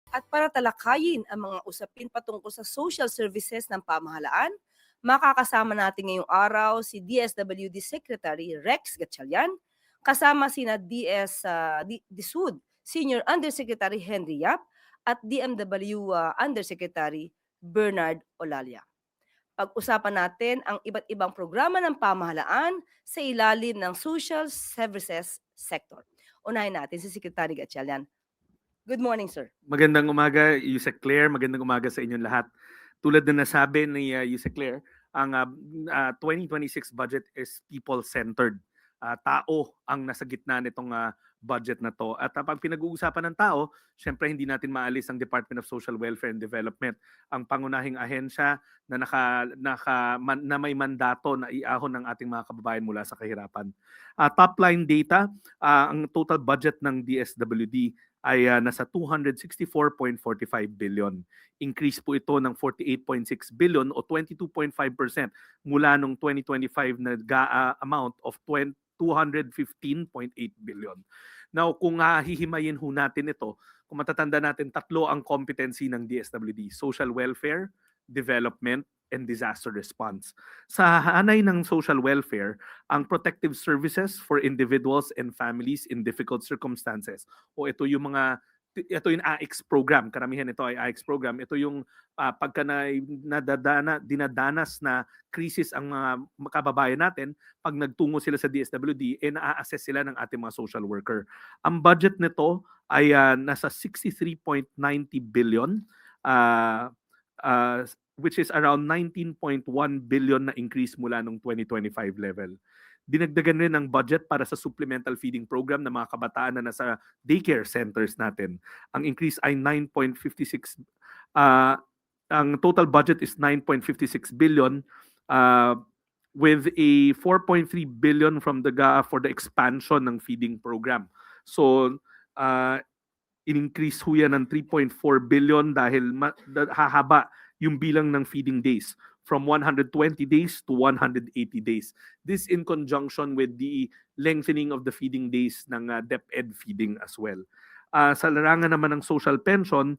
At para talakayin ang mga usapin patungkol sa social services ng pamahalaan, makakasama natin ngayong araw si DSWD Secretary Rex Gatchalian, kasama sina DSUD Senior Undersecretary Henry Yap at DMW Undersecretary Bernard Olalia. Pag-usapan natin ang iba't ibang programa ng pamahalaan sa ilalim ng social services sector. Unahin natin si Secretary Gatchalian. Good morning, sir. Magandang umaga, Yusek Claire. Magandang umaga sa inyong lahat. Tulad na nasabi ni Yusek Claire, ang 2026 budget is people-centered. Tao ang nasa gitna nitong budget na to. At pag pinag-uusapan ng tao, syempre hindi natin maalis ang Department of Social Welfare and Development, ang pangunahing ahensya na na may mandato na iahon ng ating mga kababayan mula sa kahirapan. Top line data, ang total budget ng DSWD ay nasa 264.45 billion. Increase po ito ng 48.6 billion o 22.5% mula nung 2025 na amount of 215.8 billion. Now, kung hihimayin ho natin ito, kung matatanda natin, tatlo ang competency ng DSWD: social welfare, development, and disaster response. Sa hanay ng social welfare, ang protective services for individuals and families in difficult circumstances, o ito yung AIX program, karamihan ito ay AIX program. Ito yung pagka dinadanas na krisis ang mga kababayan natin, pag nagtungo sila sa DSWD, na-assess sila ng ating mga social worker. Ang budget nito ay nasa 63.90 billion, which is around 19.1 billion na increase mula nung 2025 level. Dinagdagan rin ang budget para sa supplemental feeding program ng mga kabataan na nasa daycare centers natin. Ang increase ay 9.56 ang total budget is 9.56 billion with a 4.3 billion from the GAA for the expansion ng feeding program. So in-increase ho yan ng 3.4 billion dahil hahaba yung bilang ng feeding days from 120 days to 180 days. This in conjunction with the lengthening of the feeding days ng DepEd feeding as well. Sa larangan naman ng social pension,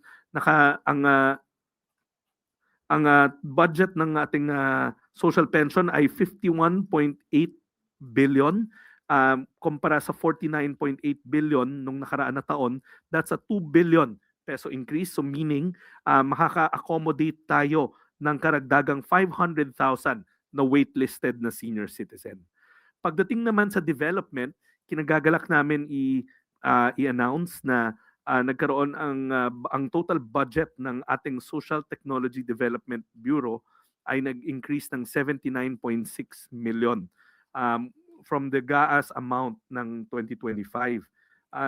ang budget ng ating social pension ay 51.8 billion kumpara sa 49.8 billion nung nakaraan na taon. That's a 2 billion peso increase. So meaning, makaka-accommodate tayo ng karagdagang 500,000 na waitlisted na senior citizen. Pagdating naman sa development, kinagagalak namin i-announce na nagkaroon ang total budget ng ating Social Technology Development Bureau ay nag-increase ng 79.6 million from the GAA's amount ng 2025.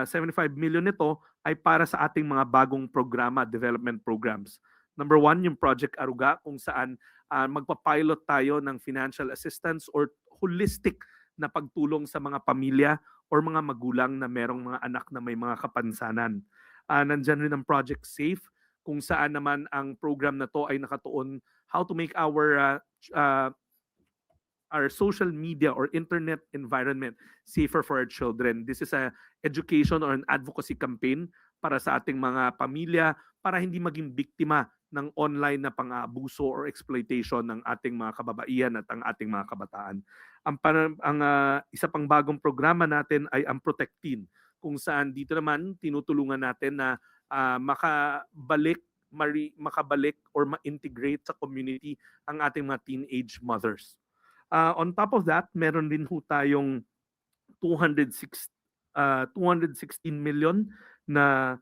75 million nito ay para sa ating mga bagong programa, development programs. Number one, yung Project Aruga, kung saan magpapilot tayo ng financial assistance or holistic na pagtulong sa mga pamilya or mga magulang na merong mga anak na may mga kapansanan. Nandyan rin ang Project Safe, kung saan naman ang program na to ay nakatuon how to make our social media or internet environment safer for our children. This is a education or an advocacy campaign para sa ating mga pamilya para hindi maging biktima ng online na pang-aabuso or exploitation ng ating mga kababaihan at ang ating mga kabataan. Ang isa pang bagong programa natin ay ang Protectin, kung saan dito naman tinutulungan natin na makabalik or ma-integrate sa community ang ating mga teenage mothers. On top of that, meron din ho tayong 216 million na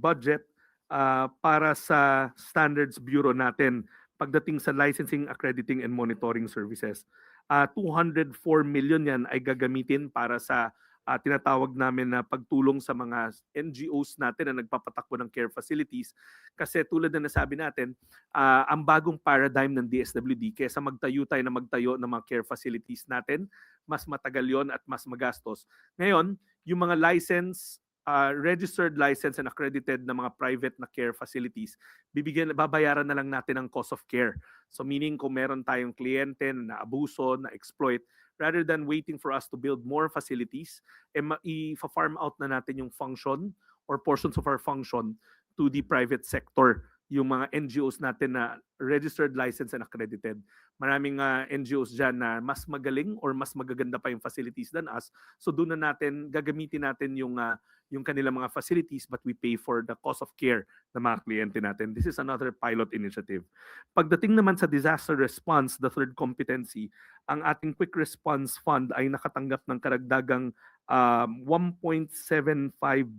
budget para sa Standards Bureau natin pagdating sa licensing, accrediting, and monitoring services. 204 million yan ay gagamitin para sa tinatawag namin na pagtulong sa mga NGOs natin na nagpapatakbo ng care facilities. Kasi tulad na nasabi natin, ang bagong paradigm ng DSWD, kaysa magtayo ng mga care facilities natin, mas matagal yon at mas magastos. Ngayon, yung mga registered, licensed, and accredited na mga private na care facilities, babayaran na lang natin ang cost of care. So meaning kung meron tayong kliyente na abuso, na exploit, rather than waiting for us to build more facilities, i-farm out na natin yung function or portions of our function to the private sector, yung mga NGOs natin na registered, licensed, and accredited. Maraming NGOs dyan na mas magaling or mas magaganda pa yung facilities than us. So doon na natin, gagamitin natin yung kanilang mga facilities, but we pay for the cost of care ng mga kliyente natin. This is another pilot initiative. Pagdating naman sa disaster response, the third competency, ang ating Quick Response Fund ay nakatanggap ng karagdagang 1.75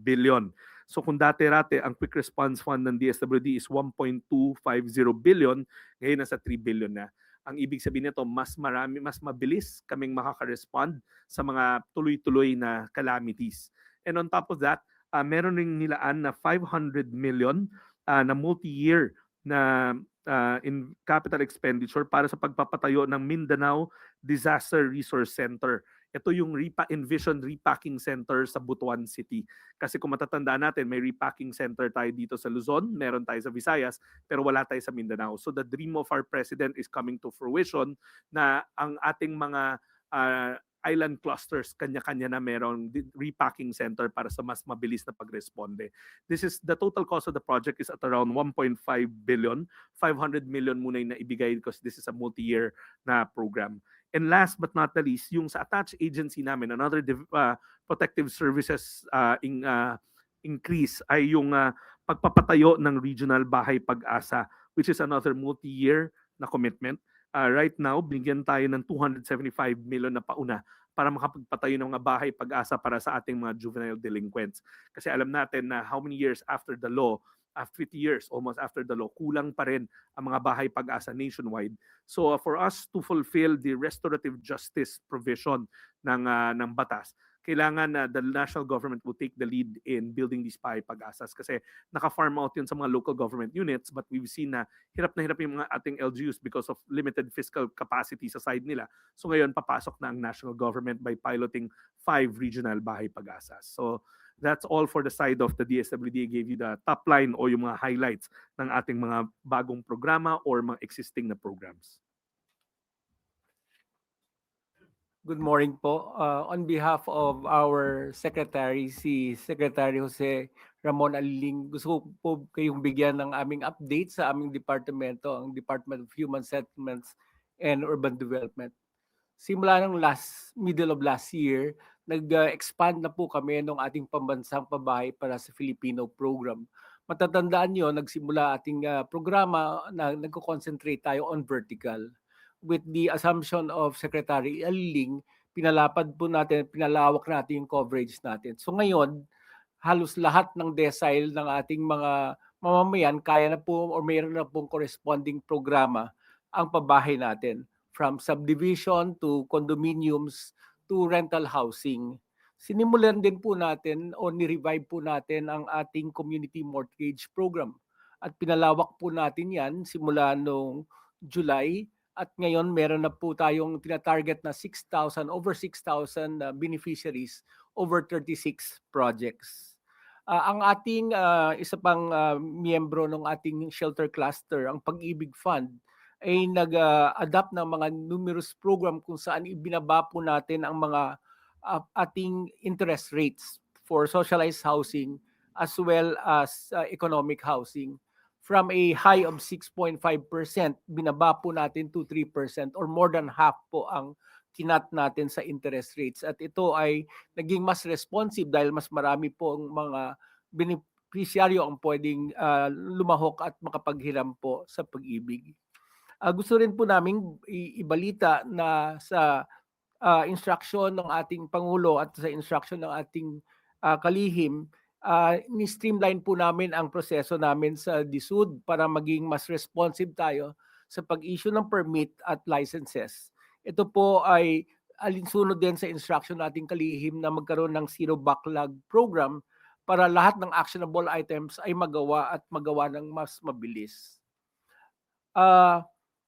billion. So kung dati-rate ang Quick Response Fund ng DSWD is 1.250 billion, ngayon nasa 3 billion na. Ang ibig sabihin nito, mas mabilis kaming makaka-respond sa mga tuloy-tuloy na calamities. And on top of that, meron ring nilaan na 500 million na multi-year na in capital expenditure para sa pagpapatayo ng Mindanao Disaster Resource Center. Ito yung Envision Repacking Center sa Butuan City. Kasi kung matatandaan natin, may repacking center tayo dito sa Luzon, meron tayo sa Visayas, pero wala tayo sa Mindanao. So the dream of our president is coming to fruition na ang ating mga island clusters, kanya-kanya na merong repacking center para sa mas mabilis na pagresponde. This is the total cost of the project is at around 1.5 billion. 500 million muna yung naibigay because this is a multi-year na program. And last but not the least, yung sa attached agency namin, another protective services increase ay yung pagpapatayo ng regional bahay pag-asa, which is another multi-year na commitment. Right now, binigyan tayo ng 275 million na pauna para makapagpatayo ng mga bahay pag-asa para sa ating mga juvenile delinquents. Kasi alam natin na how many years after the law, 50 years almost after the law, kulang pa rin ang mga bahay pag-asa nationwide. So for us to fulfill the restorative justice provision ng batas, kailangan na the national government will take the lead in building these bahay pag-asas kasi naka-farm out yun sa mga local government units, but we've seen na hirap yung mga ating LGUs because of limited fiscal capacity sa side nila. So ngayon, papasok na ang national government by piloting 5 regional bahay pag-asas. So that's all for the side of the DSWD. I gave you the top line o yung mga highlights ng ating mga bagong programa or mga existing na programs. Good morning po. On behalf of our secretary, si Secretary Jose Ramon Aliling, gusto ko po kayong bigyan ng aming update sa aming departamento, ang Department of Human Settlements and Urban Development. Simula ng middle of last year, nag-expand na po kami ng ating pambansang pabahay para sa Filipino program. Matatandaan nyo, nagsimula ating programa na nagko-concentrate tayo on vertical. With the assumption of Secretary Aliling, pinalapad po natin, pinalawak natin yung coverage natin. So ngayon, halos lahat ng decile ng ating mga mamamayan, kaya na po or mayroon na pong corresponding programa ang pabahay natin. From subdivision to condominiums to rental housing. Sinimulan din po natin o ni-revive po natin ang ating community mortgage program. At pinalawak po natin yan simula noong July. At ngayon, meron na po tayong tinatarget na over 6,000 beneficiaries over 36 projects. Ang ating isa pang miyembro ng ating shelter cluster, ang Pag-ibig Fund, ay nag-adapt ng mga numerous program kung saan ibinaba po natin ang mga ating interest rates for socialized housing as well as economic housing. From a high of 6.5%, binaba po natin to 3% or more than half po ang kinat natin sa interest rates. At ito ay naging mas responsive dahil mas marami po ang mga beneficiaryo ang pwedeng lumahok at makapaghiram po sa Pag-ibig. Gusto rin po namin ibalita na sa instruction ng ating Pangulo at sa instruction ng ating kalihim, ni-streamline po namin ang proseso namin sa DSUD para maging mas responsive tayo sa pag-issue ng permit at licenses. Ito po ay alinsunod din sa instruction nating kalihim na magkaroon ng zero backlog program para lahat ng actionable items ay magawa ng mas mabilis.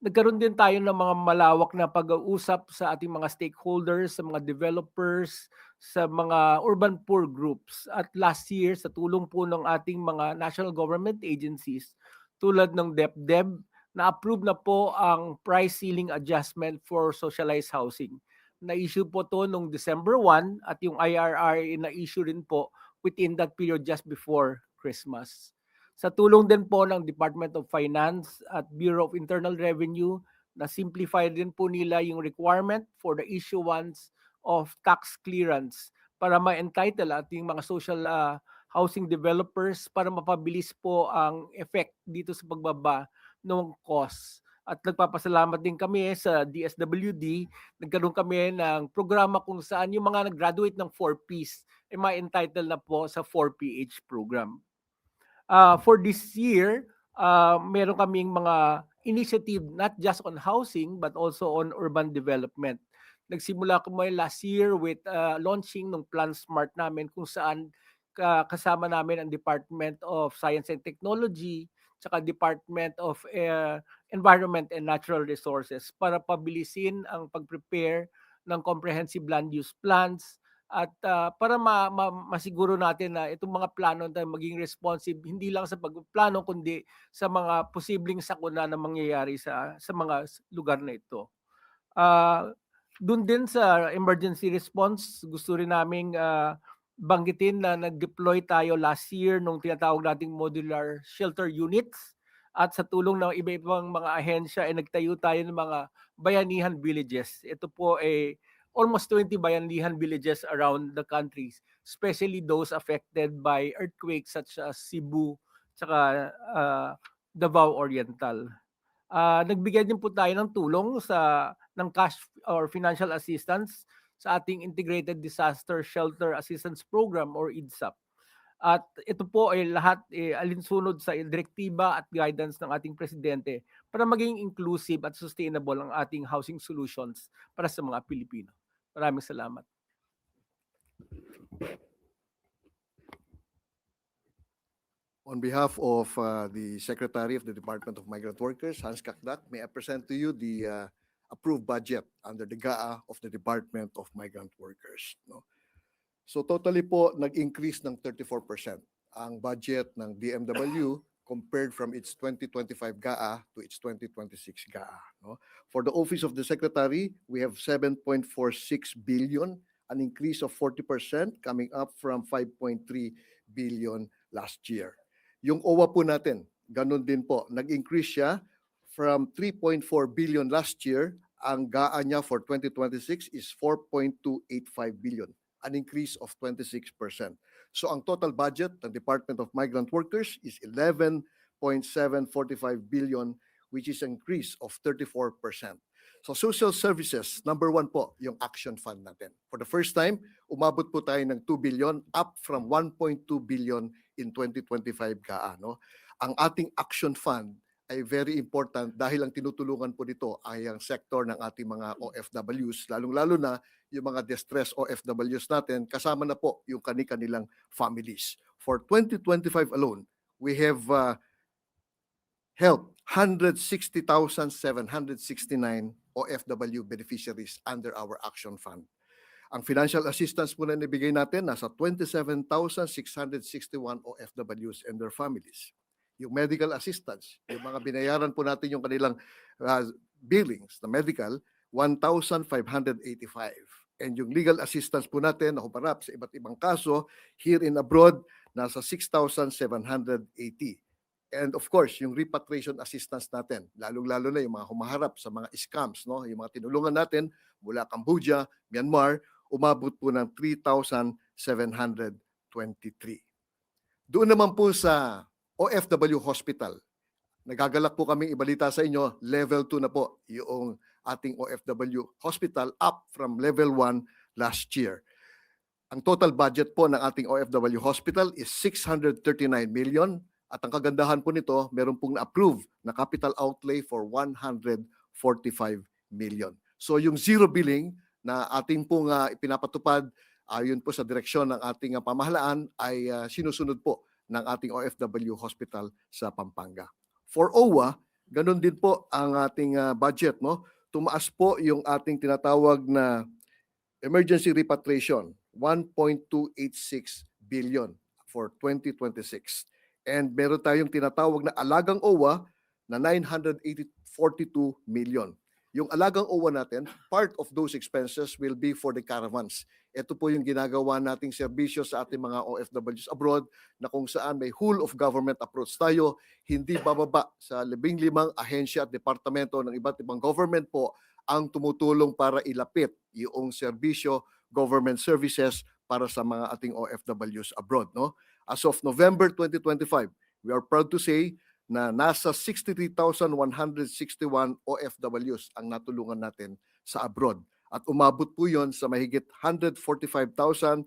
Nagkaroon din tayo ng mga malawak na pag-uusap sa ating mga stakeholders, sa mga developers, sa mga urban poor groups. At last year, sa tulong po ng ating mga national government agencies, tulad ng DepDep, na-approve na po ang price ceiling adjustment for socialized housing. Na-issue po to noong December 1 at yung IRR na-issue rin po within that period just before Christmas. Sa tulong din po ng Department of Finance at Bureau of Internal Revenue, na-simplify din po nila yung requirement for the issuance of tax clearance para ma-entitle ating mga social housing developers para mapabilis po ang effect dito sa pagbaba ng cost. At nagpapasalamat din kami sa DSWD, nagkaroon kami ng programa kung saan yung mga nag-graduate ng 4Ps ay ma-entitle na po sa 4PH program. For this year, meron kaming mga initiative not just on housing but also on urban development. Nagsimula kami last year with launching ng Plan Smart namin kung saan kasama namin ang Department of Science and Technology tsaka Department of Environment and Natural Resources para pabilisin ang pag-prepare ng comprehensive land use plans at para masiguro natin na itong mga plano na maging responsive hindi lang sa pagplano kundi sa mga posibleng sakuna na mangyayari sa mga lugar na ito. Doon din sa emergency response, gusto rin naming banggitin na nag-deploy tayo last year nung tinatawag nating modular shelter units at sa tulong ng iba-ibang mga ahensya ay nagtayo tayo ng mga bayanihan villages. Ito po ay almost 20 bayanihan villages around the country, especially those affected by earthquakes such as Cebu tsaka Davao Oriental. Nagbigay din po tayo ng tulong ng cash or financial assistance sa ating Integrated Disaster Shelter Assistance Program or IDSAP. At ito po ay lahat alinsunod sa direktiba at guidance ng ating presidente para maging inclusive at sustainable ang ating housing solutions para sa mga Pilipino. Maraming salamat. On behalf of the Secretary of the Department of Migrant Workers, Hans Kakdak, may I present to you the approved budget under the GAA of the Department of Migrant Workers. No? So totally po nag-increase ng 34% ang budget ng DMW compared from its 2025 GAA to its 2026 GAA. No? For the Office of the Secretary, we have 7.46 billion, an increase of 40% coming up from 5.3 billion last year. Yung OWA po natin, ganun din po, nag-increase siya from 3.4 billion last year. Ang GAA niya for 2026 is 4.285 billion, an increase of 26%. So ang total budget ng Department of Migrant Workers is 11.745 billion, which is an increase of 34%. So social services, number 1 po, yung action fund natin. For the first time, umabot po tayo ng 2 billion, up from 1.2 billion in 2025 GAA. No? Ang ating action fund ay very important dahil ang tinutulungan po dito ay ang sector ng ating mga OFWs, lalong-lalo na yung mga distressed OFWs natin, kasama na po yung kanilang families. For 2025 alone, we have helped 160,769 OFW beneficiaries under our action fund. Ang financial assistance po na nabigay natin nasa 27,661 OFWs and their families. Yung medical assistance, yung mga binayaran po natin yung kanilang billings na medical, 1,585. And yung legal assistance po natin na humarap sa iba't ibang kaso here and abroad, nasa 6,780. And of course, yung repatriation assistance natin, lalong-lalo na yung mga humaharap sa mga scams, no? Yung mga tinulungan natin mula Cambodia, Myanmar, umabot po ng 3,723. Doon naman po sa OFW Hospital, nagagalak po kami ibalita sa inyo, level 2 na po yung ating OFW Hospital, up from level 1 last year. Ang total budget po ng ating OFW Hospital is 639 million. At ang kagandahan po nito, meron pong na-approve na capital outlay for 145 million. So yung zero billing na ating pong ipinapatupad ayon po sa direksyon ng ating pamahalaan ay sinusunod po ng ating OFW Hospital sa Pampanga. For OWA, ganun din po ang ating budget. No? Tumaas po yung ating tinatawag na emergency repatriation, 1.286 billion for 2026. And meron tayong tinatawag na alagang OWA na 942 million. Yung alagang OWA natin, part of those expenses will be for the caravans. Ito po yung ginagawa nating serbisyo sa ating mga OFWs abroad na kung saan may whole of government approach tayo, hindi bababa sa 15 ahensya at departamento ng iba't ibang government po ang tumutulong para ilapit yung serbisyo, government services para sa mga ating OFWs abroad. No? As of November 2025, we are proud to say na nasa 63,161 OFWs ang natulungan natin sa abroad. At umabot po yon sa mahigit 145,807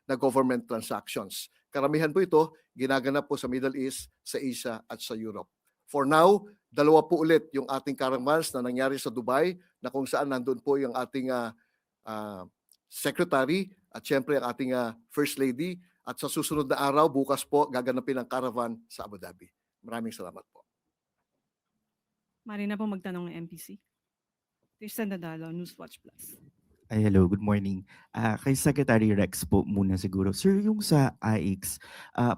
na government transactions. Karamihan po ito ginaganap po sa Middle East, sa Asia at sa Europe. For now, dalawa po ulit yung ating caravans na nangyari sa Dubai na kung saan nandun po yung ating secretary at syempre ang ating first lady. At sa susunod na araw, bukas po, gaganapin ang caravan sa Abu Dhabi. Maraming salamat po. Mari na po magtanong ng MPC. Tristan Nadalo, Newswatch Plus. Ay, hello, good morning. Kay Secretary Rex po muna siguro. Sir, yung sa AIX,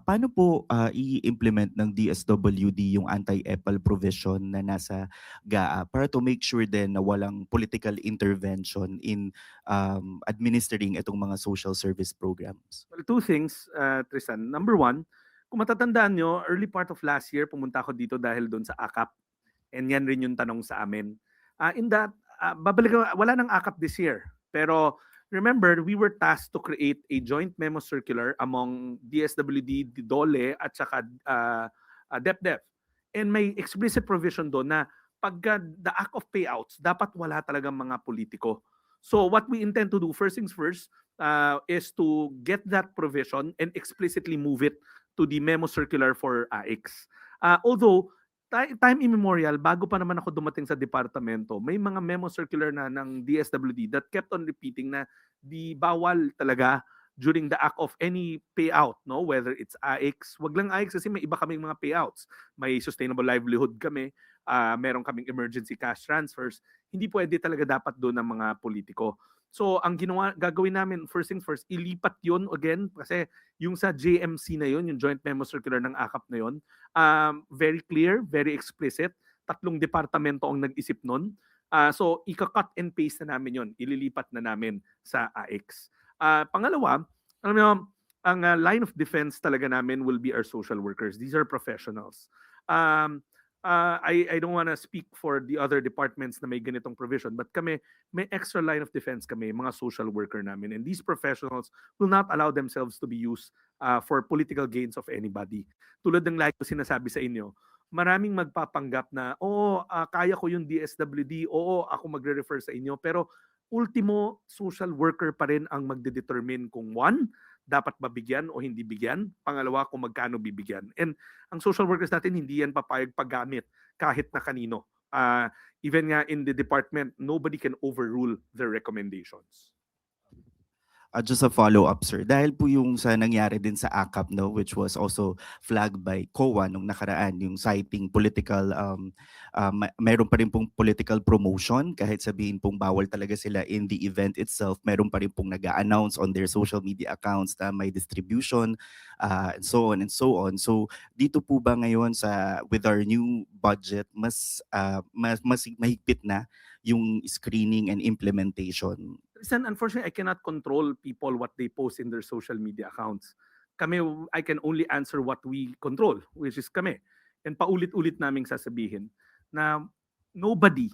paano po i-implement ng DSWD yung anti-EPAL provision na nasa GAA para to make sure din na walang political intervention in administering itong mga social service programs? Well, two things, Tristan. Number one, kung matatandaan nyo, early part of last year, pumunta ako dito dahil doon sa AKAP. And yan rin yung tanong sa amin. In that, wala nang AKAP this year. Pero remember, we were tasked to create a joint memo circular among DSWD, DOLE, at saka DepDep. And may explicit provision doon na pagka the act of payouts, dapat wala talagang mga politiko. So what we intend to do, first things first, is to get that provision and explicitly move it to the memo circular for AIX. Although, time immemorial, bago pa naman ako dumating sa departamento, may mga memo circular na ng DSWD that kept on repeating na di bawal talaga during the act of any payout, no? Whether it's AIX, wag lang AIX kasi may iba kaming mga payouts. May sustainable livelihood kami, meron kaming emergency cash transfers. Hindi pwede talaga dapat doon ng mga politiko. So ang gagawin namin, first things first, ilipat yon again kasi yung sa JMC na yon, yung Joint Memo Circular ng AKAP na yon, very clear, very explicit. 3 departamento ang nag-isip nun. So ika-cut and paste na namin yon, ililipat na namin sa AIX. Pangalawa, alam mo, ang line of defense talaga namin will be our social workers. These are professionals. I don't want to speak for the other departments na may ganitong provision, but kami, may extra line of defense kami, mga social worker namin. And these professionals will not allow themselves to be used for political gains of anybody. Tulad ng like ko sinasabi sa inyo, maraming magpapanggap na, kaya ko yung DSWD, ako magre-refer sa inyo, pero ultimo, social worker pa rin ang magdedetermine kung one, dapat ba bigyan o hindi bigyan? Pangalawa, kung magkano bibigyan. And ang social workers natin, hindi yan papayag paggamit kahit na kanino. Even nga in the department, nobody can overrule their recommendations. Just a follow-up, sir. Dahil po yung sa nangyari din sa AKAP, no, which was also flagged by COA nung nakaraan, yung citing political, mayroon pa rin pong political promotion, kahit sabihin pong bawal talaga sila in the event itself, mayroon pa rin pong nag-a-announce on their social media accounts na may distribution, and so on and so on. So dito po ba ngayon with our new budget, mas mahigpit na yung screening and implementation? Listen, unfortunately, I cannot control people what they post in their social media accounts. I can only answer what we control, which is kami. And paulit-ulit naming sasabihin na nobody,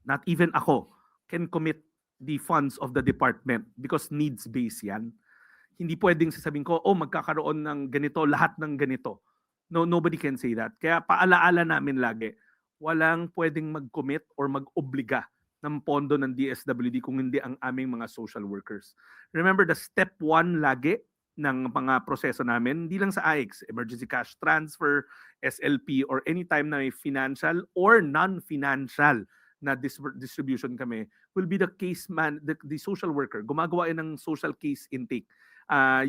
not even ako, can commit the funds of the department because needs-based yan. Hindi pwedeng sasabihin ko, magkakaroon ng ganito, lahat ng ganito. No, nobody can say that. Kaya paalaala namin lagi, walang pwedeng mag-commit or mag-obliga ng pondo ng DSWD kung hindi ang aming mga social workers. Remember, the step 1 lagi ng mga proseso namin, hindi lang sa AIX, emergency cash transfer, SLP, or anytime na may financial or non-financial na distribution kami, will be the case the social worker. Gumagawa yan ng social case intake.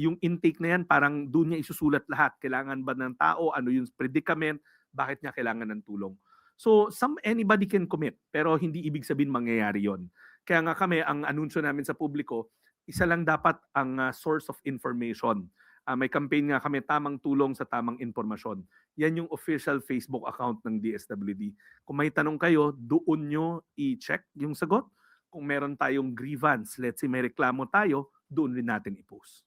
Yung intake na yan, parang doon niya isusulat lahat. Kailangan ba ng tao? Ano yung predicament? Bakit niya kailangan ng tulong? So, anybody can commit, pero hindi ibig sabihin mangyayari yon. Kaya nga kami, ang anunsyo namin sa publiko, isa lang dapat ang source of information. May campaign nga kami, tamang tulong sa tamang informasyon. Yan yung official Facebook account ng DSWD. Kung may tanong kayo, doon nyo i-check yung sagot. kung meron tayong grievance, let's say may reklamo tayo, doon rin natin i-post.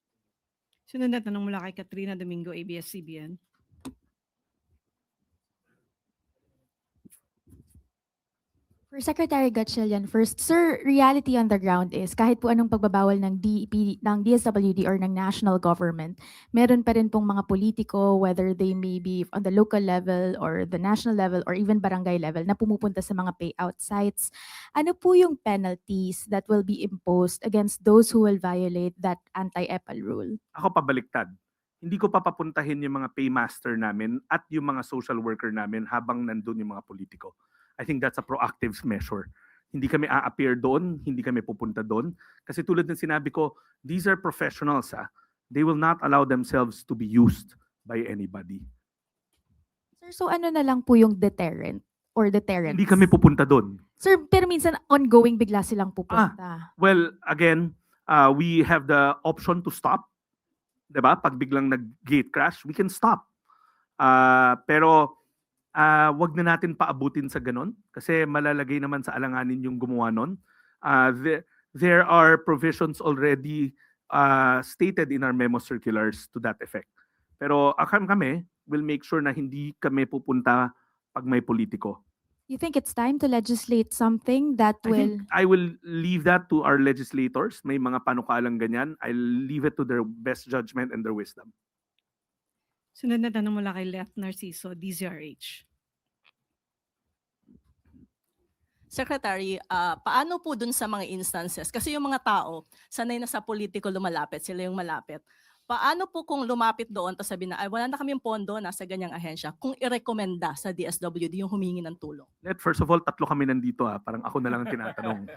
Sunod na tanong mula kay Katrina Domingo, ABS-CBN. For Secretary Gatchalian first, sir, reality on the ground is kahit po anong pagbabawal ng DEP, ng DSWD or ng national government, meron pa rin pong mga politiko, whether they may be on the local level or the national level or even barangay level, na pumupunta sa mga payout sites. Ano po yung penalties that will be imposed against those who will violate that anti-EPAL rule? Ako pabaliktad. Hindi ko papapuntahin yung mga paymaster namin at yung mga social worker namin habang nandun yung mga politiko. I think that's a proactive measure. Hindi kami a-appear doon, hindi kami pupunta doon. Kasi tulad ng sinabi ko, these are professionals. They will not allow themselves to be used by anybody. Sir, so ano na lang po yung deterrent or deterrence? Hindi kami pupunta doon. Sir, pero minsan ongoing bigla silang pupunta. Well, again, we have the option to stop. Diba? Pag biglang nag-gate crash, we can stop. Pero wag na natin paabutin sa ganon kasi malalagay naman sa alanganin yung gumawa nun. There are provisions already stated in our memo circulars to that effect. Pero kami will make sure na hindi kami pupunta pag may politiko. You think it's time to legislate something that I will... think I will leave that to our legislators. May mga panukalang ganyan. I'll leave it to their best judgment and their wisdom. Sunod na tanong mula kay Left Narciso, DZRH. Secretary, paano po dun sa mga instances? Kasi yung mga tao, sanay na sa politiko lumalapit, sila yung malapit. Paano po kung lumapit doon, tapos sabi na, ay wala na kaming pondo, nasa ganyang ahensya, kung irekomenda sa DSWD yung humingi ng tulong? First of all, 3 kami nandito parang ako na lang ang tinatanong.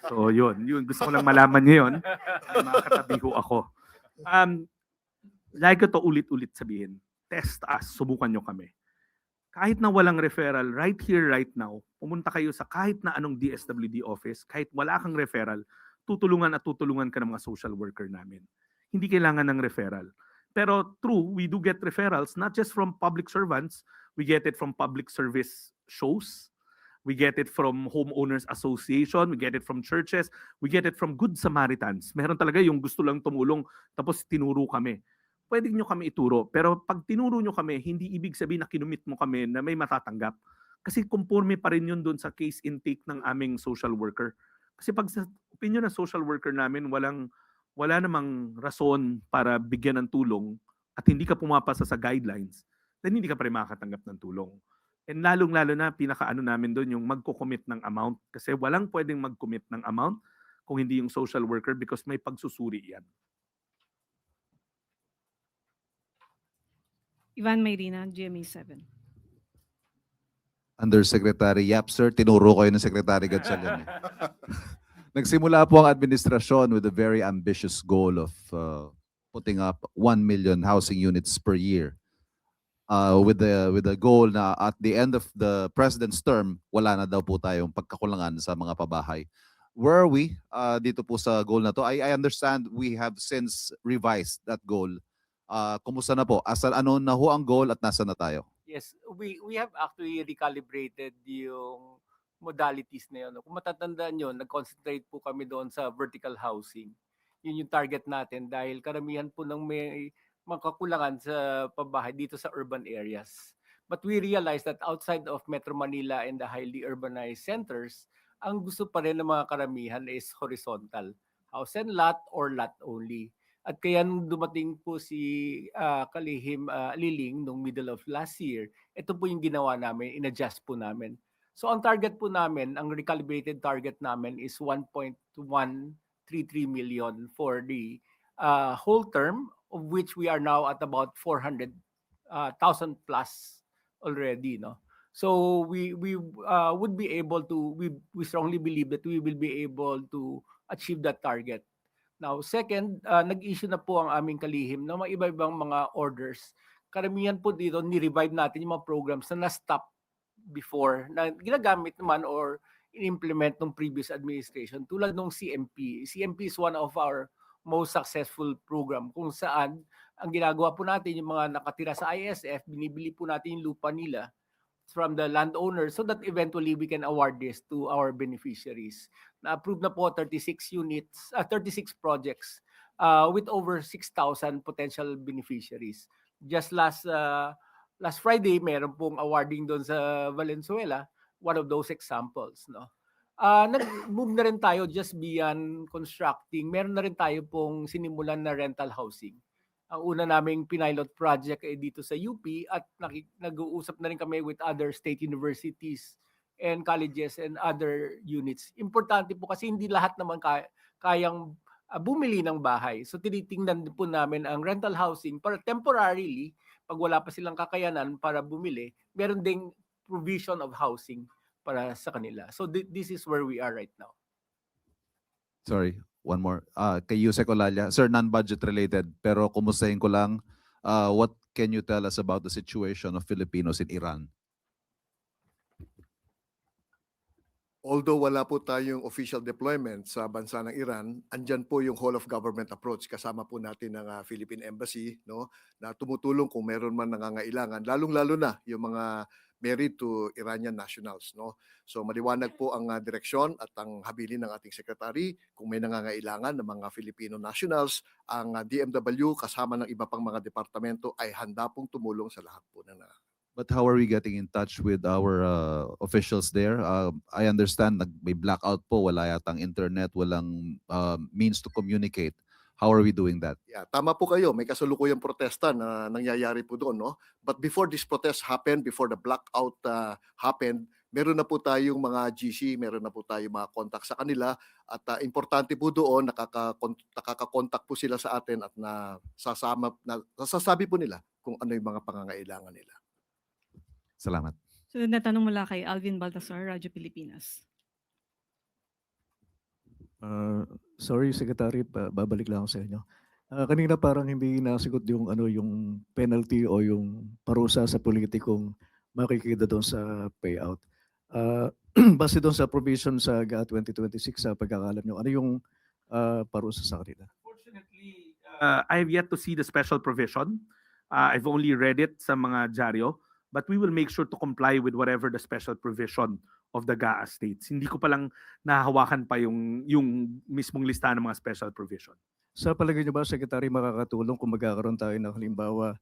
So yun, gusto ko lang malaman niyo yun. Makakatabi ko ako. Like ko to ulit-ulit sabihin, test us, subukan nyo kami. Kahit na walang referral, right here, right now, pumunta kayo sa kahit na anong DSWD office, kahit wala kang referral, tutulungan ka ng mga social worker namin. Hindi kailangan ng referral. Pero true, we do get referrals, not just from public servants, we get it from public service shows, we get it from homeowners association, we get it from churches, we get it from Good Samaritans. Meron talaga yung gusto lang tumulong, tapos tinuro kami. Pwede nyo kami ituro. Pero pag tinuro nyo kami, hindi ibig sabihin na kinumit mo kami na may matatanggap. Kasi conforme pa rin yun doon sa case intake ng aming social worker. Kasi pag sa opinion ng social worker namin, wala namang rason para bigyan ng tulong at hindi ka pumapasa sa guidelines, then hindi ka pa rin makakatanggap ng tulong. And lalong-lalo na, pinakaano namin doon yung magko-commit ng amount. Kasi walang pwedeng mag-commit ng amount kung hindi yung social worker because may pagsusuri yan. Ivan Mayrina, GMA7. Undersecretary Yap, sir, tinuro kayo ng Secretary Gatchalian. Nagsimula po ang administrasyon with a very ambitious goal of putting up 1 million housing units per year. With the goal na at the end of the president's term, wala na daw po tayong pagkakulangan sa mga pabahay. Where are we dito po sa goal na to? I understand we have since revised that goal. Kumusta na po? Ano na ho ang goal at nasa na tayo? Yes, we have actually recalibrated yung modalities na yun. Kung matatandaan nyo, nag-concentrate po kami doon sa vertical housing. Yun yung target natin dahil karamihan po ng may mga kakulangan sa pabahay dito sa urban areas. But we realized that outside of Metro Manila and the highly urbanized centers, ang gusto pa rin ng mga karamihan is horizontal. House and lot or lot only. At kaya nung dumating po si Kalihim Liling nung middle of last year, ito po yung ginawa namin, in-adjust po namin. So ang target po namin, ang recalibrated target namin is 1.133 million for the whole term, of which we are now at about 400,000 plus already. No? So we would be able to, we strongly believe that we will be able to achieve that target. Now, second, nag-issue na po ang aming kalihim ng mga iba-ibang mga orders. Karamihan po dito, ni-revive natin yung mga programs na na-stop before, na ginagamit naman or in-implement ng previous administration, tulad ng CMP. CMP is one of our most successful program kung saan ang ginagawa po natin yung mga nakatira sa ISF, binibili po natin yung lupa nila from the landowners so that eventually we can award this to our beneficiaries. Na-approve na po 36 units, 36 projects with over 6,000 potential beneficiaries. Just last Friday, meron pong awarding doon sa Valenzuela, one of those examples, no. Nag-move na rin tayo just beyond constructing. Meron na rin tayo pong sinimulan na rental housing. Ang una naming pinilot project ay dito sa UP at nag-uusap na rin kami with other state universities and colleges and other units. Importante po kasi hindi lahat naman kayang bumili ng bahay. So tinitingnan po namin ang rental housing para temporarily, pag wala pa silang kakayanan para bumili, meron ding provision of housing para sa kanila. So this is where we are right now. Sorry, one more. Kay Yusek Olalia. Sir, non-budget related, pero kumustahin ko lang, what can you tell us about the situation of Filipinos in Iran? Although wala po tayong official deployment sa bansa ng Iran, andyan po yung whole of government approach. Kasama po natin ng Philippine Embassy, no, na tumutulong kung meron man nangangailangan, lalong-lalo na yung mga married to Iranian nationals, no. So maliwanag po ang direksyon at ang habilin ng ating secretary kung may nangangailangan ng mga Filipino nationals, ang DMW kasama ng iba pang mga departamento ay handa pong tumulong sa lahat po na. But how are we getting in touch with our officials there? I understand may blackout po, wala yatang internet, walang means to communicate. How are we doing that? Yeah, tama po kayo. May kasalukuyang protesta na nangyayari po doon, no? But before this protest happened, before the blackout happened, meron na po tayong mga GC, meron na po tayong mga contact sa kanila at importante po doon nakaka-contact po sila sa atin at nasasabi po nila kung ano yung mga pangangailangan nila. Salamat. Sunod na tanong mula kay Alvin Baltasar, Radyo Pilipinas. Sorry, Secretary, babalik lang ako sa inyo. Kanina parang hindi nasagot yung yung penalty o yung parusa sa politikong makikita doon sa payout. Base doon sa provision sa GA 2026 sa pagkakalam nyo, ano yung parusa sa kanila? Fortunately, I have yet to see the special provision. I've only read it sa mga dyaryo, but we will make sure to comply with whatever the special provision of the GAA states. Hindi ko palang nahahawakan pa yung mismong listahan ng mga special provision. Sa palagay nyo ba, Secretary, makakatulong kung magkakaroon tayo ng halimbawa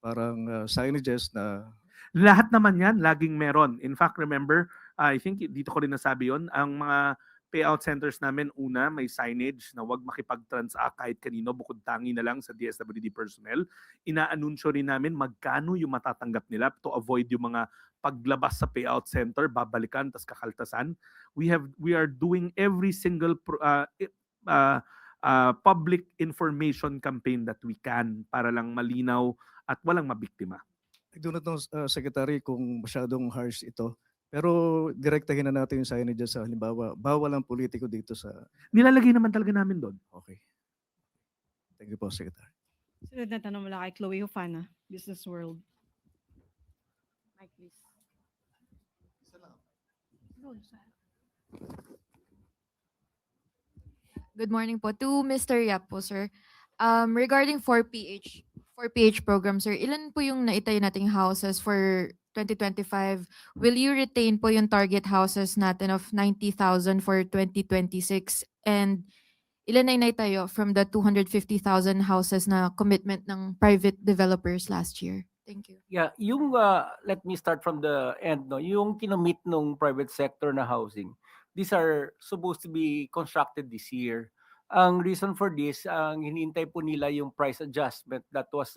parang signages na Lahat naman yan, laging meron. In fact, remember, I think dito ko rin nasabi yon, ang mga payout centers namin, una, may signage na wag makipag-transact kahit kanino, bukod tangi na lang sa DSWD personnel. Inaanunsyo rin namin magkano yung matatanggap nila to avoid yung mga paglabas sa payout center, babalikan, tas kakaltasan. We are doing every single public information campaign that we can para lang malinaw at walang mabiktima. I do not know, Secretary, kung masyadong harsh ito. Pero direktahin na natin yung signage sa halimbawa, bawal ang politiko dito sa... Nilalagay naman talaga namin doon. Okay. Thank you po, Secretary. Sunod na tanong mula kay Chloe Hufana, Business World. Mike, please. Good morning po. To Mr. Yap po, sir. Regarding 4PH program, sir, ilan po yung naitayo nating houses for 2025? Will you retain po yung target houses natin of 90,000 for 2026? And ilan na naitayo from the 250,000 houses na commitment ng private developers last year? Thank you. Yeah, yung let me start from the end, no. Yung kinomit nung private sector na housing, these are supposed to be constructed this year. Ang reason for this, ang hinihintay po nila yung price adjustment that was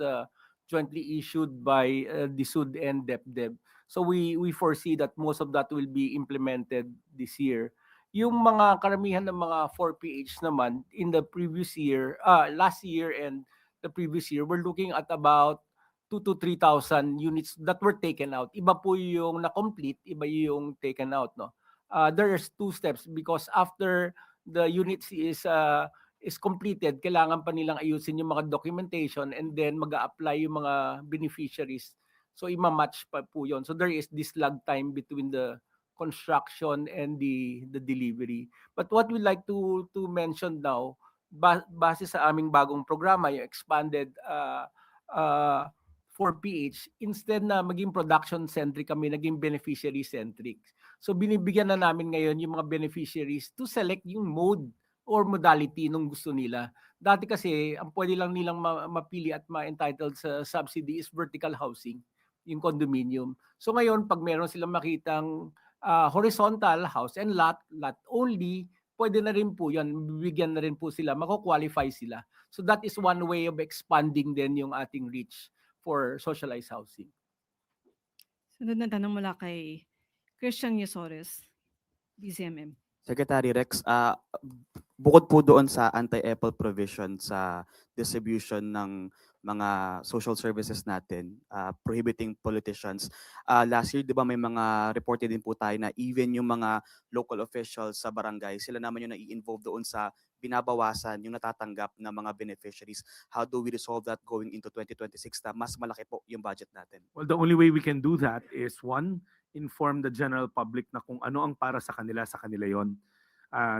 jointly issued by DSUD and DepDev. So we foresee that most of that will be implemented this year. Yung mga karamihan ng mga 4PH naman in the previous year, last year and the previous year, we're looking at about 2,000 to 3,000 units that were taken out. Iba po yung na-complete, iba yung taken out, no. There's two steps because after the units is completed, kailangan pa nilang ayusin yung mga documentation and then mag-a-apply yung mga beneficiaries. So ima-match pa po yun. So there is this lag time between the construction and the delivery. But what we like to mention now, base sa aming bagong programa, yung expanded for PH, instead na maging production-centric kami, naging beneficiary-centric. So binibigyan na namin ngayon yung mga beneficiaries to select yung mode or modality nung gusto nila. Dati kasi, ang pwede lang nilang mapili at ma-entitled sa subsidy is vertical housing, yung condominium. So ngayon, pag meron silang makitang horizontal house and lot only, pwede na rin po yan, bibigyan na rin po sila, mako-qualify sila. So that is one way of expanding din yung ating reach for socialized housing. Sunod na tanong mula kay Christian Yesores, DCMM. Secretary Rex, bukod po doon sa anti-Apple provision sa distribution ng mga social services natin, prohibiting politicians, last year, di ba may mga reported din po tayo na even yung mga local officials sa barangay, sila naman yung nai-involve doon sa binabawasan yung natatanggap ng mga beneficiaries. How do we resolve that going into 2026 na mas malaki po yung budget natin? Well, the only way we can do that is one, inform the general public na kung ano ang para sa kanila yon.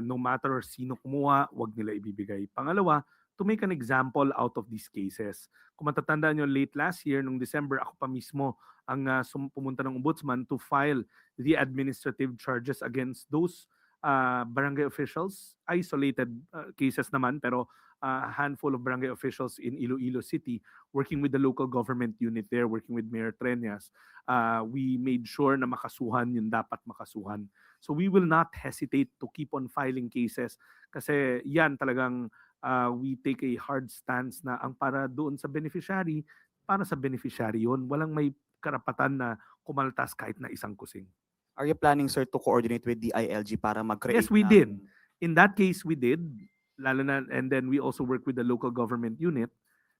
No matter sino kumuha, wag nila ibibigay. Pangalawa, to make an example out of these cases. Kung matatandaan nyo, late last year, nung December, ako pa mismo ang pumunta ng ombudsman to file the administrative charges against those barangay officials, isolated cases naman, pero a handful of barangay officials in Iloilo City working with the local government unit there, working with Mayor Treñas. We made sure na makasuhan yung dapat makasuhan. So we will not hesitate to keep on filing cases kasi yan talagang we take a hard stance na ang para doon sa beneficiary, para sa beneficiary yun. Walang may karapatan na kumaltas kahit na isang kusing. Are you planning, sir, to coordinate with the ILG para mag-create? Yes, we did. In that case, we did. Lalo na, and then we also work with the local government unit.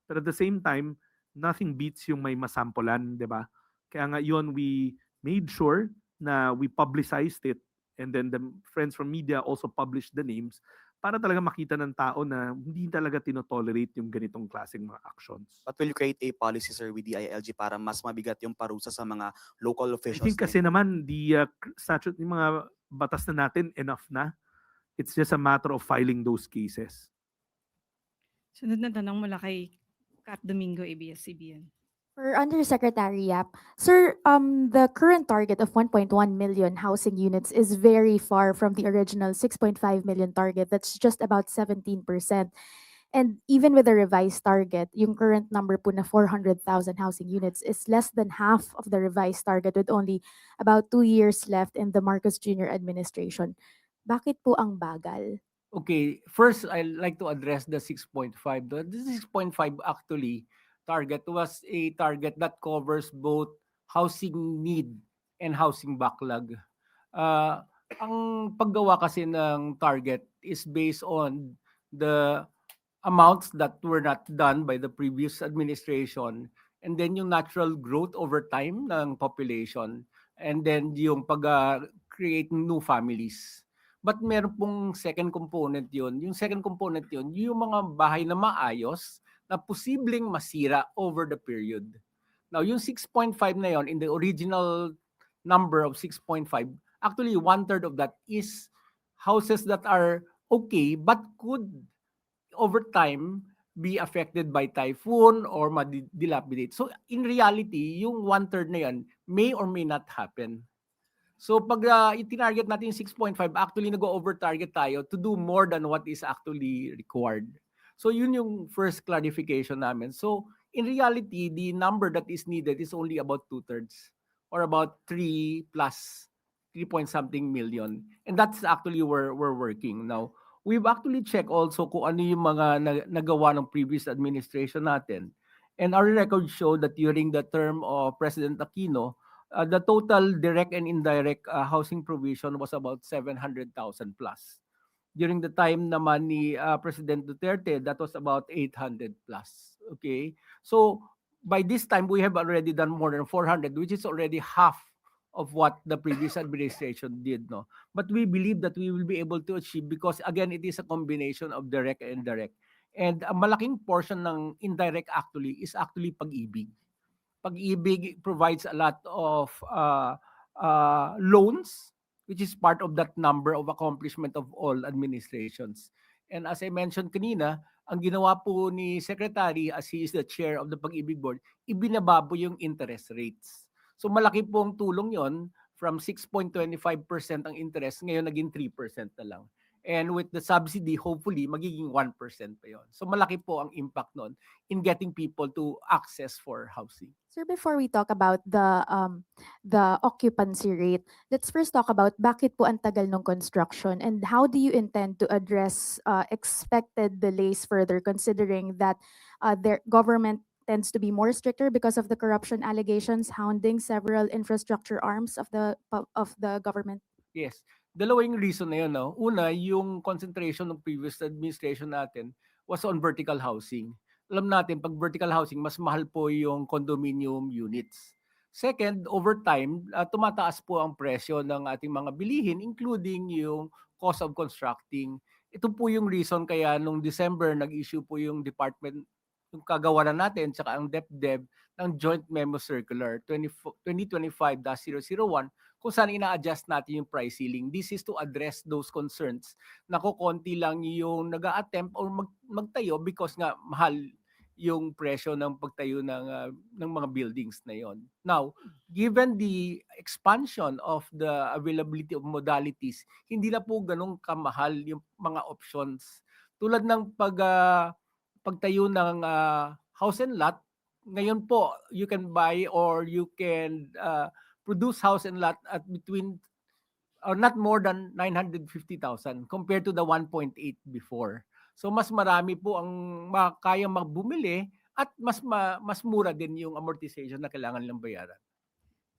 But at the same time, nothing beats yung may masampulan, di ba? Kaya nga yun, we made sure na we publicized it and then the friends from media also published the names para talaga makita ng tao na hindi talaga tinotolerate yung ganitong klaseng mga actions. But will you create a policy, sir, with the ILG para mas mabigat yung parusa sa mga local I officials? think kasi naman, the statute, yung mga batas na natin, enough na. It's just a matter of filing those cases. Sunod na tanong mula kay Kat Domingo, ABS-CBN. For Undersecretary Yap, sir, the current target of 1.1 million housing units is very far from the original 6.5 million target. That's just about 17%. And even with the revised target, yung current number po na 400,000 housing units is less than half of the revised target with only about 2 years left in the Marcos Jr. administration. Bakit po ang bagal? Okay, first I'd like to address the 6.5. The 6.5 actually target was a target that covers both housing need and housing backlog. Ang paggawa kasi ng target is based on the amounts that were not done by the previous administration and then yung natural growth over time ng population and then yung pag-create new families. But meron pong second component yun. Yung second component yun, yung mga bahay na maayos na posibleng masira over the period. Now, yung 6.5 na yun, in the original number of 6.5, actually 1/3 of that is houses that are okay but could, over time, be affected by typhoon or dilapidate. So, in reality, yung 1/3 na yan may or may not happen. So pag itinarget natin yung 6.5, actually nag-over target tayo to do more than what is actually required. So yun yung first clarification namin. So in reality, the number that is needed is only about 2/3 or about 3 plus 3-point-something million. And that's actually where we're working. Now, we've actually checked also kung ano yung mga nagawa ng previous administration natin. And our records show that during the term of President Aquino, the total direct and indirect housing provision was about 700,000 plus. During the time naman ni President Duterte, that was about 800 plus. Okay? So, by this time, we have already done more than 400, which is already half of what the previous administration did. No? But we believe that we will be able to achieve because, again, it is a combination of direct and indirect. And a malaking portion ng indirect actually is actually pag-ibig. Pag-ibig provides a lot of loans, which is part of that number of accomplishment of all administrations. And as I mentioned kanina, Ang ginawa po ni Secretary, as he is the chair of the Pag-ibig Board, ibinaba po yung interest rates. So malaki po ang tulong yon, from 6.25% ang interest, ngayon naging 3% na lang. And with the subsidy, hopefully, magiging 1% pa yon. So malaki po ang impact nun in getting people to access for housing. Sir, before we talk about the occupancy rate, let's first talk about bakit po ang tagal ng construction and how do you intend to address expected delays further, considering that their government tends to be more stricter because of the corruption allegations hounding several infrastructure arms of the government? Yes. Dalawa yung reason na yun. No? Una, yung concentration ng previous administration natin was on vertical housing. Alam natin, pag vertical housing, mas mahal po yung condominium units. Second, over time, tumataas po ang presyo ng ating mga bilihin, including yung cost of constructing. Ito po yung reason kaya nung December, nag-issue po yung department, yung kagawaran natin, tsaka ang DepDev ng Joint Memo Circular 2025-001, kung saan ina-adjust natin yung price ceiling. This is to address those concerns na kukonti lang yung nag-a-attempt or magtayo because nga mahal yung presyo ng pagtayo ng mga buildings na yon. Now, given the expansion of the availability of modalities, hindi na po ganun kamahal yung mga options. Tulad ng pagtayo ng house and lot, ngayon po you can buy or you can produce house and lot at between or not more than 950,000 compared to the 1.8 before. So mas marami po ang kayang magbumili at mas mura din yung amortization na kailangan lang bayaran.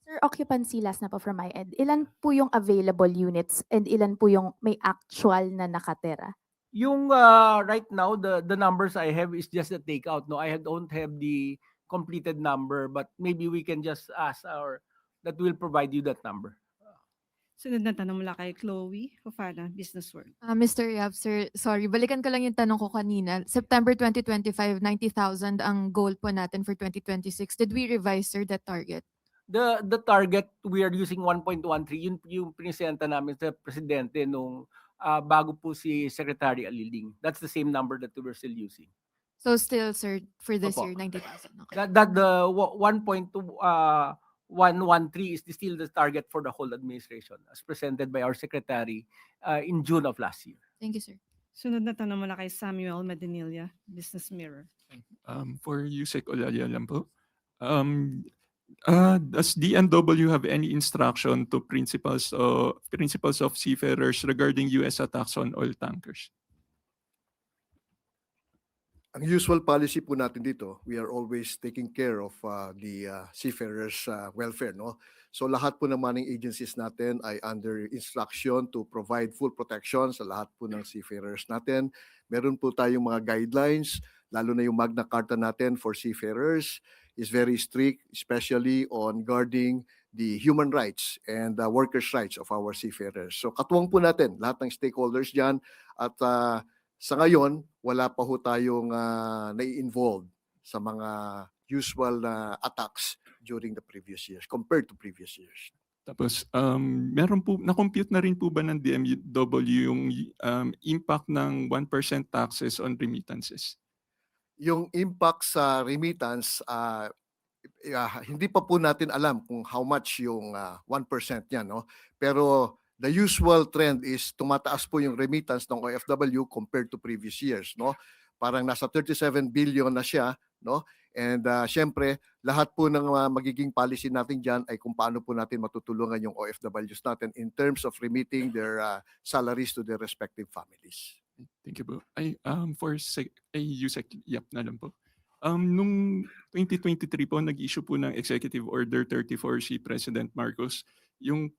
Sir, occupancy, last na po from my end. Ilan po yung available units and ilan po yung may actual na nakatira? Yung right now, the numbers I have is just the takeout. No, I don't have the completed number, but maybe we can just ask that will provide you that number. Sunod na tanong mula kay Chloe Fofana, Business World. Mr. Yap, sir, sorry, balikan ko lang yung tanong ko kanina. September 2025, 90,000 ang goal po natin for 2026. Did we revise, sir, that target? The target, we are using 1.13. Yun yung pinisenta namin sa presidente nung bago po si Secretary Aliling. That's the same number that we were still using. So still, sir, for this Opo. year, 90,000. Okay. That the 1.113 is still the target for the whole administration as presented by our secretary in June of last year. Thank you, sir. Sunod na tanong mula kay Samuel Medinilla, Business Mirror. For Yusek Olalia lang po. Does DNW have any instruction to principals of seafarers regarding U.S. attacks on oil tankers? Ang usual policy po natin dito, we are always taking care of the seafarers' welfare. No? So lahat po ng manning agencies natin ay under instruction to provide full protection sa lahat po ng seafarers natin. Meron po tayong mga guidelines, lalo na yung Magna Carta natin for seafarers is very strict, especially on guarding the human rights and workers' rights of our seafarers. So katuwang po natin lahat ng stakeholders dyan at sa ngayon, wala pa ho tayong nai-involved sa mga usual attacks during the previous years compared to previous years. Tapos, meron po, na-compute na rin po ba ng DMW yung impact ng 1% taxes on remittances? Yung impact sa remittance, hindi pa po natin alam kung how much yung 1% yan. No? Pero the usual trend is tumataas po yung remittance ng OFW compared to previous years. No? Parang nasa 37 billion na siya. No? And syempre, lahat po ng magiging policy natin dyan ay kung paano po natin matutulungan yung OFWs natin in terms of remitting their salaries to their respective families. Thank you po. Yusek Yap na lang po. Nung 2023 po, nag-issue po ng Executive Order 34 si President Marcos, yung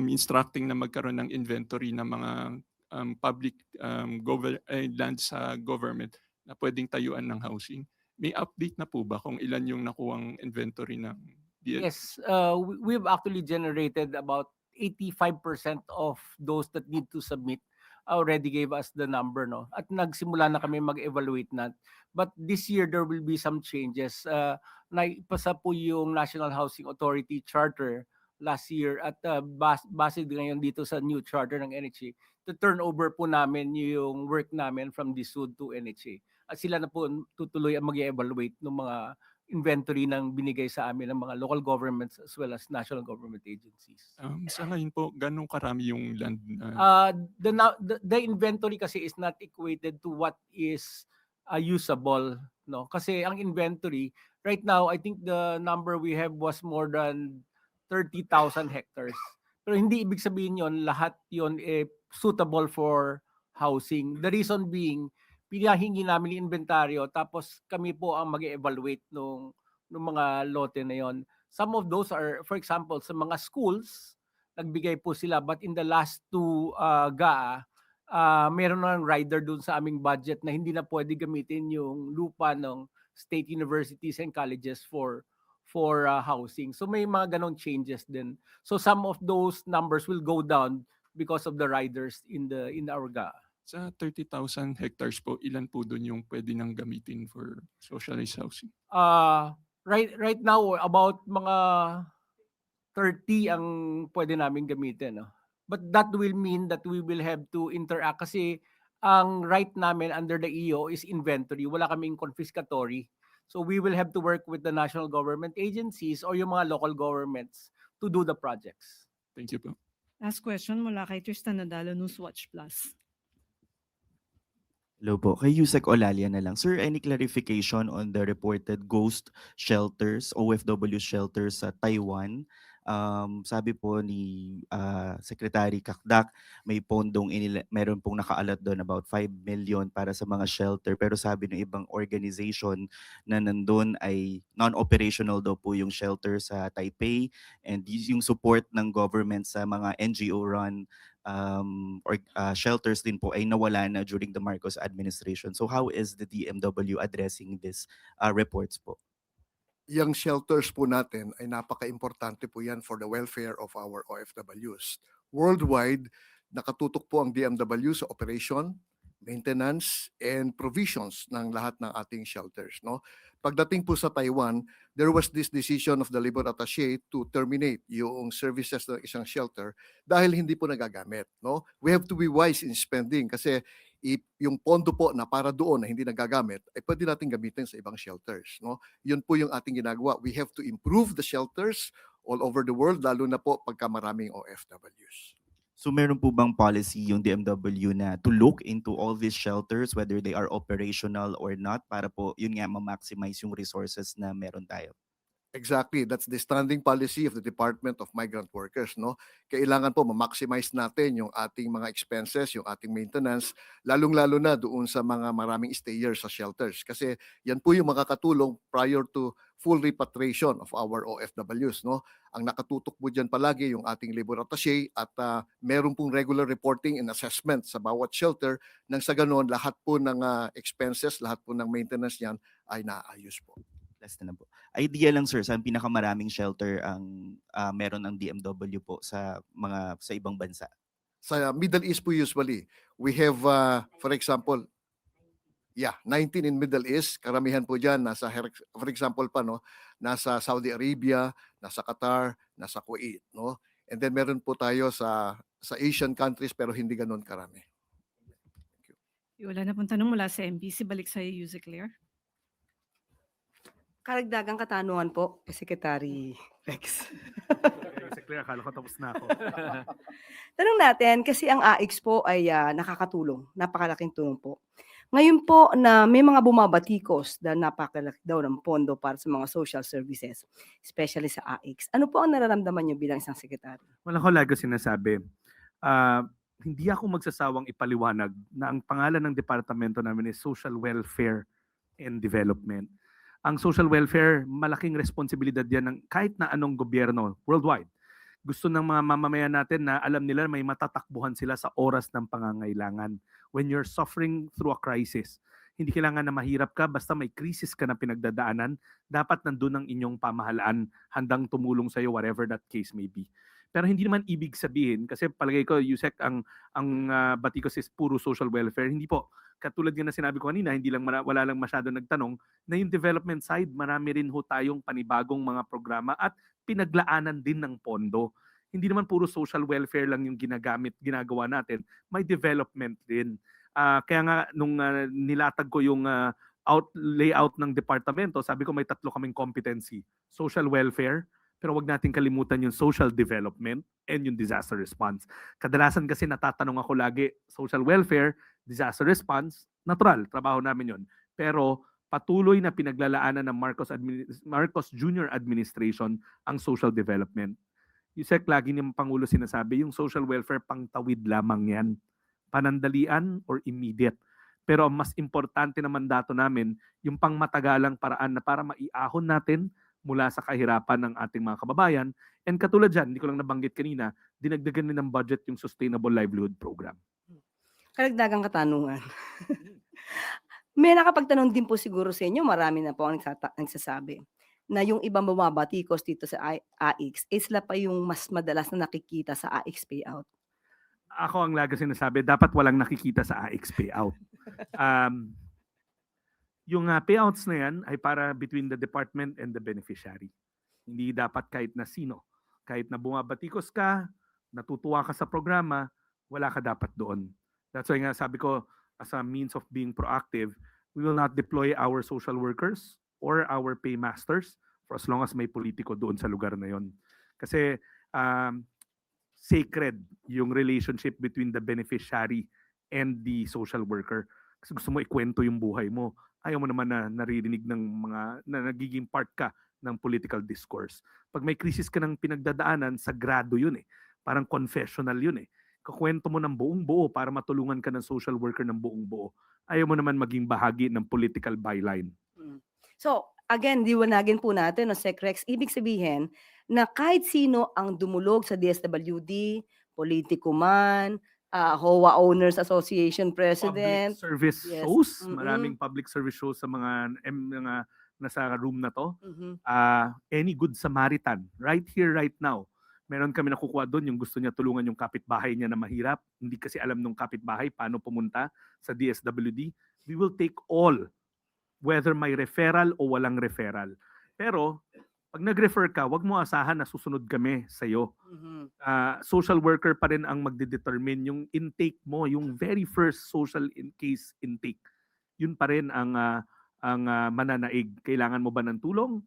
instructing na magkaroon ng inventory ng mga public land sa government na pwedeng tayuan ng housing. May update na po ba kung ilan yung nakuwang inventory ng DL? Yes, we've actually generated about 85% of those that need to submit already gave us the number, no? At nagsimula na kami mag-evaluate na. But this year, there will be some changes. Naipasa po yung National Housing Authority Charter last year at base ngayon dito sa new charter ng NHA, to turn over po namin yung work namin from DSUD to NHA. at sila na po tutuloy ang mag-evaluate ng mga inventory ng binigay sa amin ng mga local governments as well as national government agencies. Sa ngayon po, ganong karami yung land na The inventory kasi is not equated to what is usable, no? Kasi ang inventory right now, I think the number we have was more than 30,000 hectares. Pero hindi ibig sabihin yon lahat yon suitable for housing. The reason being, pinahingi namin yung inventaryo tapos kami po ang mag-evaluate nung mga lote na yon. Some of those are, for example, sa mga schools, nagbigay po sila, but in the last two GAA, meron na rider dun sa aming budget na hindi na pwede gamitin yung lupa ng state universities and colleges for housing. So may mga ganong changes din. So some of those numbers will go down because of the riders in our GAA. sa 30,000 hectares po, ilan po doon yung pwede nang gamitin for socialized housing? Right now about mga 30 ang pwede namin gamitin, no? But that will mean that we will have to interact kasi ang right namin under the EO is inventory. Wala kaming confiscatory. So we will have to work with the national government agencies or yung mga local governments to do the projects. Thank you po. Last question mula kay Tristan Nadalo, Newswatch Plus. Hello po. Kay Yusek Olalia na lang. Sir, any clarification on the reported ghost shelters, OFW shelters sa Taiwan? Sabi po ni Secretary Kakdak, may pondong meron pong nakaalat doon about 5 million para sa mga shelter. Pero sabi ng ibang organization na nandun ay non-operational daw po yung shelter sa Taipei, and yung support ng government sa mga NGO-run shelters din po ay nawala na during the Marcos administration. So how is the DMW addressing this reports po? Yung shelters po natin ay napaka-importante po yan for the welfare of our OFWs. Worldwide, nakatutok po ang DMW sa operation, maintenance, and provisions ng lahat ng ating shelters. No? Pagdating po sa Taiwan, there was this decision of the Labor Attaché to terminate yung services ng isang shelter dahil hindi po nagagamit. No? We have to be wise in spending kasi yung pondo po na para doon na hindi nagagamit ay pwede natin gamitin sa ibang shelters. No? Yun po yung ating ginagawa. We have to improve the shelters all over the world, lalo na po pagka maraming OFWs. So meron po bang policy yung DMW na to look into all these shelters, whether they are operational or not, para po yun nga ma-maximize yung resources na meron tayo? Exactly, that's the standing policy of the Department of Migrant Workers, no? Kailangan po ma-maximize natin yung ating mga expenses, yung ating maintenance, lalong-lalo na doon sa mga maraming stayers sa shelters kasi yan po yung makakatulong prior to full repatriation of our OFWs, no? Ang nakatutok po diyan palagi yung ating labor attaché at meron pong regular reporting and assessment sa bawat shelter nang sa ganoon lahat po ng expenses, lahat po ng maintenance niyan ay naayos po. Last na po. Idea lang sir, saan pinakamaraming shelter ang meron ng DMW po sa ibang bansa? Sa Middle East po usually, we have for example, 19 in Middle East, karamihan po diyan nasa for example pa no, nasa Saudi Arabia, nasa Qatar, nasa Kuwait, no? And then meron po tayo sa Asian countries pero hindi ganoon karami. Wala na pong tanong mula sa MPC. Balik sa iyo, Yusek Claire. Karagdagang katanungan po, Secretary Rex. Secretary, akala ko tapos na ako. Tanong natin, kasi ang AIX po ay nakakatulong. Napakalaking tulong po. Ngayon po na may mga bumabatikos na napakalaki daw ng pondo para sa mga social services, especially sa AIX. Ano po ang nararamdaman niyo bilang isang sekretary? Wala ko lagi sinasabi. Hindi ako magsasawang ipaliwanag na ang pangalan ng departamento namin is Social Welfare and Development. Ang social welfare, malaking responsibilidad yan ng kahit na anong gobyerno worldwide. Gusto ng mga mamamayan natin na alam nila may matatakbuhan sila sa oras ng pangangailangan. When you're suffering through a crisis, hindi kailangan na mahirap ka, basta may krisis ka na pinagdadaanan, dapat nandun ang inyong pamahalaan, handang tumulong sa'yo, whatever that case may be. Pero hindi naman ibig sabihin, kasi palagay ko, Yusek, ang batikos is puro social welfare. Hindi po. Katulad nga na sinabi ko kanina, wala lang masyado nagtanong, na yung development side, marami rin ho tayong panibagong mga programa at pinaglaanan din ng pondo. Hindi naman puro social welfare lang yung ginagawa natin, may development din. Kaya nga nung nilatag ko yung layout ng departamento, sabi ko may 3 kaming competency. Social welfare, pero wag natin kalimutan yung social development and yung disaster response. Kadalasan kasi natatanong ako lagi, social welfare, disaster response, natural, trabaho namin yon. Pero patuloy na pinaglalaanan ng Marcos Jr. administration ang social development. Yusek, lagi niyang Pangulo sinasabi, yung social welfare pangtawid lamang yan. Panandalian or immediate. Pero ang mas importante na mandato namin, yung pangmatagalang paraan na para maiahon natin mula sa kahirapan ng ating mga kababayan. And katulad dyan, hindi ko lang nabanggit kanina, dinagdagan din ng budget yung Sustainable Livelihood Program. Karagdagang katanungan. May nakapagtanong din po siguro sa inyo, marami na po ang nagsasabi, na yung ibang bumabatikos dito sa AIX, sila pa yung mas madalas na nakikita sa AIX payout. Ako ang lagi sinasabi, dapat walang nakikita sa AIX payout. Yung payouts na yan ay para between the department and the beneficiary. Hindi dapat kahit na sino. Kahit na bumabatikos ka, natutuwa ka sa programa, wala ka dapat doon. That's why nga sabi ko, as a means of being proactive, we will not deploy our social workers or our paymasters for as long as may politiko doon sa lugar na yon. Kasi sacred yung relationship between the beneficiary and the social worker. Kasi gusto mo ikwento yung buhay mo. Ayaw mo naman na naririnig ng mga na nagiging part ka ng political discourse. Pag may krisis ka ng pinagdadaanan, sagrado yun eh. Parang confessional yun eh. Kakwento mo ng buong buo para matulungan ka ng social worker ng buong buo. Ayaw mo naman maging bahagi ng political byline. So, again, liwanagin po natin, no, Sec Rex, ibig sabihin na kahit sino ang dumulog sa DSWD, politiko man, HOA Owners Association President. Public service Yes. shows. Mm-mm. Maraming public service shows sa mga nasa room na to. Mhm. Any good Samaritan, right here, right now. Meron kami nakukuha doon yung gusto niya tulungan yung kapitbahay niya na mahirap. Hindi kasi alam nung kapitbahay paano pumunta sa DSWD. We will take all, whether may referral o walang referral. Pero pag nag-refer ka, wag mo asahan na susunod kami sa iyo. Mhm. Social worker pa rin ang magde-determine yung intake mo, yung very first social case intake. Yun pa rin ang mananaig. Kailangan mo ba ng tulong?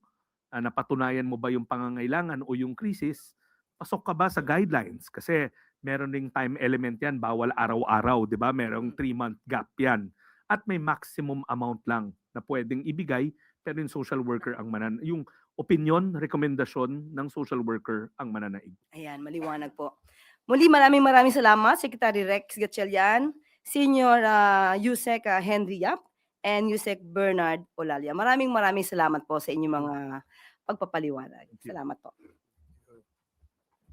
Napatunayan mo ba yung pangangailangan o yung krisis? Pasok ka ba sa guidelines? Kasi meron ding time element yan, bawal araw-araw, di ba? Merong 3-month gap yan. At may maximum amount lang na pwedeng ibigay, pero yung social worker ang yung opinion, rekomendasyon ng social worker ang mananaig. Ayan, maliwanag po. Muli, maraming salamat, Secretary Rex Gatchalian, Senior Yusek Henry Yap, and Yusek Bernard Olalia. Maraming salamat po sa inyong mga pagpapaliwanag. Salamat po.